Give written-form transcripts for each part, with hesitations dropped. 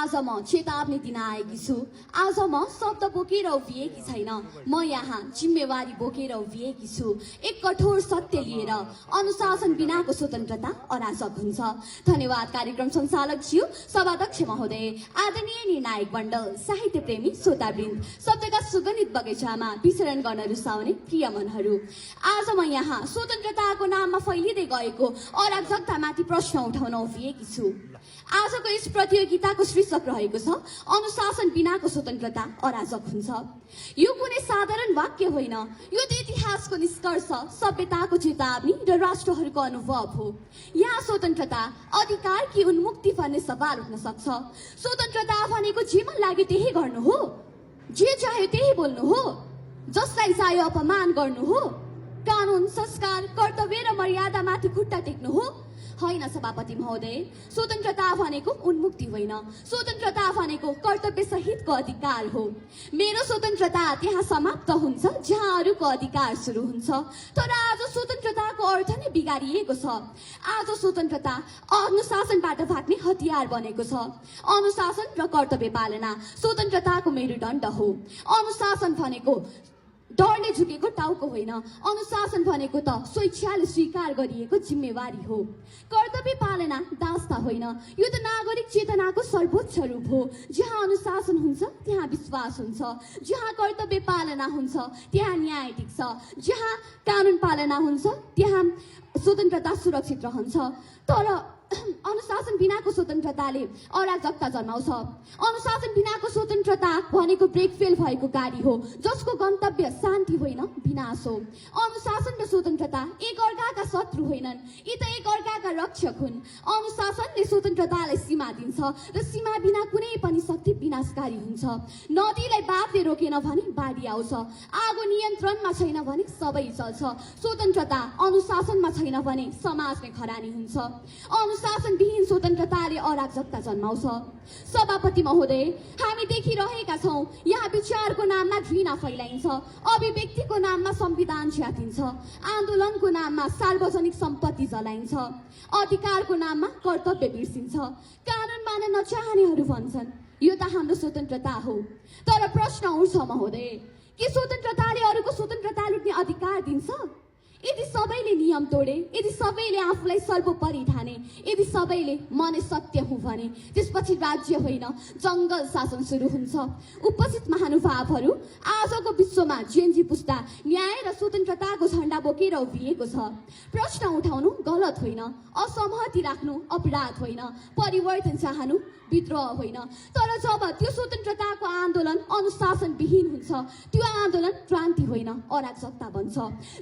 आज म चेतावनी दिन आएकी छु। आज म शब्द बोकेर उभिएकी छैन, म यहाँ जिम्मेवारी बोकेर उभिएकी छु। एक कठोर सत्य लिएर अनुशासन बिनाको स्वतन्त्रता अराजक हुन्छ। धन्यवाद कार्यक्रम सञ्चालकज्यू, सभाध्यक्ष महोदय, आदरणीय निर्णायक मण्डल, साहित्य प्रेमी श्रोतावृन्द, शब्दका सुगन्धित बगैँचामा विचरण गर्न रुचाउने प्रिय मनहरू। आज म यहाँ स्वतन्त्रताको नाममा फैलिँदै गएको अराजकतामाथि प्रश्न उठाउन उभिएकी छु। आजको यस प्रतियोगिताको शीर्षक रहेको छ अनुशासन बिनाको स्वतन्त्रता अराजक हुन्छ। यो कुनै साधारण वाक्य होइन, यो त इतिहासको निष्कर्ष, सभ्यताको चेतावनी र राष्ट्रहरूको अनुभव हो। यहाँ स्वतन्त्रता, अधिकार कि उन्मुक्ति भन्ने सवाल उठ्न सक्छ। स्वतन्त्रता भनेको जे मन लाग्यो त्यही गर्नु हो, जे चाह्यो त्यही बोल्नु हो, जसलाई चाह्यो अपमान गर्नु हो, कानुन, संस्कार, कर्तव्य र मर्यादामाथि खुट्टा टेक्नु हो। होइन सभापति महोदय, स्वतन्त्रता भनेको उन्मुक्ति होइन, स्वतन्त्रता भनेको कर्तव्य सहितको अधिकार हो। मेरो स्वतन्त्रता त्यहाँ समाप्त हुन्छ जहाँ अरूको अधिकार सुरु हुन्छ। तर आज स्वतन्त्रताको अर्थ नै बिगारिएको छ। आज स्वतन्त्रता अनुशासनबाट भाग्ने हतियार बनेको छ। अनुशासन र कर्तव्य पालना स्वतन्त्रताको मेरुदण्ड हो। अनुशासन भनेको डरले झुकेको टाउको होइन, अनुशासन भनेको त स्वेच्छाले स्वीकार गरिएको जिम्मेवारी हो। कर्तव्य पालना दास्ता होइन, यो त नागरिक चेतनाको सर्वोच्च रूप हो। जहाँ अनुशासन हुन्छ त्यहाँ विश्वास हुन्छ, जहाँ कर्तव्य पालना हुन्छ त्यहाँ न्याय टिक्छ, जहाँ कानुन पालना हुन्छ त्यहाँ स्वतन्त्रता सुरक्षित रहन्छ। तर अनुशासन बिनाको स्वतन्त्रताले अराजकता जन्माउँछ। अनुशासन बिनाको स्वतन्त्रता भनेको ब्रेक फेल भएको गाडी हो, जसको गन्तव्य शान्ति होइन विनाश हो। अनुशासन र स्वतन्त्रता एक अर्काका शत्रु होइनन्, यी त एक अर्काका रक्षक हुन्। अनुशासनले स्वतन्त्रतालाई सीमा दिन्छ र सीमा बिना कुनै पनि शक्ति विनाशकारी हुन्छ। नदीलाई बाँधले रोकेन भने बाढी आउँछ, आगो नियन्त्रणमा छैन भने सबै चल्छ। स्वतन्त्रता अनुशासनमा छैन भने समाज नै खरानी हुन्छ। अनुशासनविहीन स्वतन्त्रताले अराजकता जन्माउँछ। सभापति महोदय, हामी देखिरहेका छौँ यहाँ विचारको नाममा घृणा फैलाइन्छ, अभिव्यक्तिको नाममा संविधान च्यातिन्छ, आन्दोलनको नाममा सार्वजनिक सम्पत्ति जलाइन्छ, अधिकारको नाममा कर्तव्य बिर्सिन्छ। कानुन मान्न नचाहनेहरू भन्छन् यो त हाम्रो स्वतन्त्रता हो। तर प्रश्न उठ्छ महोदय, के स्वतन्त्रताले अरूको स्वतन्त्रता लुट्ने अधिकार दिन्छ? यदि सबैले नियम तोडे, यदि सबैले आफूलाई सर्वोपरि ठाने, यदि सबैले म नै सत्य हुँ भने त्यसपछि राज्य होइन जङ्गल शासन सुरु हुन्छ। उपस्थित महानुभावहरू, आजको विश्वमा जेनजी पुस्ता न्याय र स्वतन्त्रताको झण्डा बोकेर उभिएको छ। प्रश्न उठाउनु गलत होइन, असहमति राख्नु अपराध होइन, परिवर्तन चाहनु विद्रोह होइन। तर जब त्यो स्वतन्त्रताको आन्दोलन अनुशासनविहीन हुन्छ, त्यो आन्दोलन क्रान्ति होइन अराजकता बन्छ।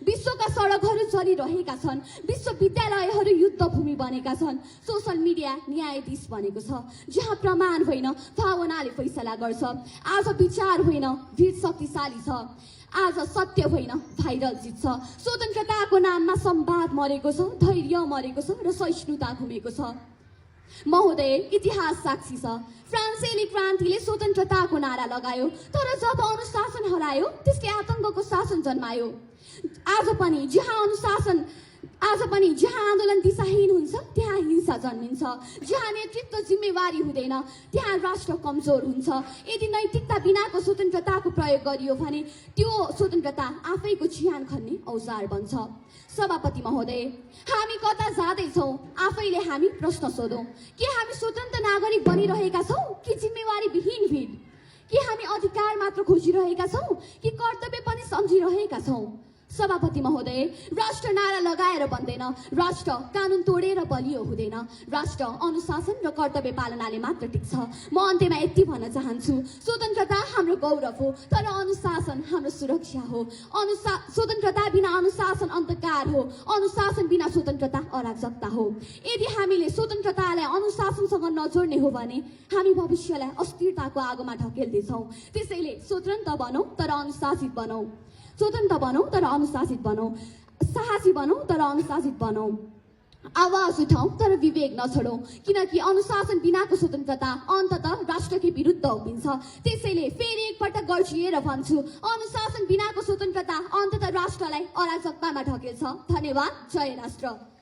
विश्वका सडकहरू चलिरहेका छन्, विश्वविद्यालयहरू युद्धभूमि बनेका छन्, सोसल मिडिया न्यायाधीश बनेको छ, जहाँ प्रमाण होइन भावनाले फैसला गर्छ। आज विचार होइन भिड शक्तिशाली छ, आज सत्य होइन भाइरल जित्छ। स्वतन्त्रताको नाममा संवाद मरेको छ, धैर्य मरेको छ र सहिष्णुता घुमेको छ। महोदय, इतिहास साक्षी छ। फ्रान्सेली क्रान्तिले स्वतन्त्रताको नारा लगायो, तर जब अनुशासन हरायो त्यसले आतंकको शासन जन्मायो। आज पनि जहाँ आन्दोलन दिशाहीन हुन्छ त्यहाँ हिंसा जन्मिन्छ, जहाँ नेतृत्व जिम्मेवारी हुँदैन त्यहाँ राष्ट्र कमजोर हुन्छ। यदि नैतिकता बिनाको स्वतन्त्रताको प्रयोग गरियो भने त्यो स्वतन्त्रता आफैको ज्यान खन्ने औजार बन्छ। सभापति महोदय, हामी कता जाँदैछौँ आफैले हामी प्रश्न सोधौँ। के हामी स्वतन्त्र नागरिक बनिरहेका छौँ कि जिम्मेवारी विहीन भिड? के हामी अधिकार मात्र खोजिरहेका छौँ कि कर्तव्य पनि सम्झिरहेका छौँ? सभापति महोदय, राष्ट्र नारा लगाएर बन्दैन, राष्ट्र कानुन तोडेर बलियो हुँदैन, राष्ट्र अनुशासन र कर्तव्य पालनाले मात्र टिक्छ। म अन्त्यमा यति भन्न चाहन्छु, स्वतन्त्रता हाम्रो गौरव हो, तर अनुशासन हाम्रो सुरक्षा हो। स्वतन्त्रता बिना अनुशासन अन्धकार हो, अनुशासन बिना स्वतन्त्रता अराजकता हो। यदि हामीले स्वतन्त्रतालाई अनुशासनसँग नजोड्ने हो भने हामी भविष्यलाई अस्थिरताको आगोमा ढकेल्दैछौँ। त्यसैले स्वतन्त्र बनौँ तर अनुशासित बनौँ, स्वतन्त्र बनौँ तर अनुशासित बनौँ, साहसी बनौँ तर अनुशासित बनौँ। आवाज उठाउँ तर विवेक नछोडौँ, किनकि अनुशासन बिनाको स्वतन्त्रता अन्ततः राष्ट्रकै विरुद्ध उभिन्छ। त्यसैले फेरि एकपटक गर्जिएर भन्छु, अनुशासन बिनाको स्वतन्त्रता अन्ततः राष्ट्रलाई अराजकतामा ढकेल्छ। धन्यवाद। जय राष्ट्र।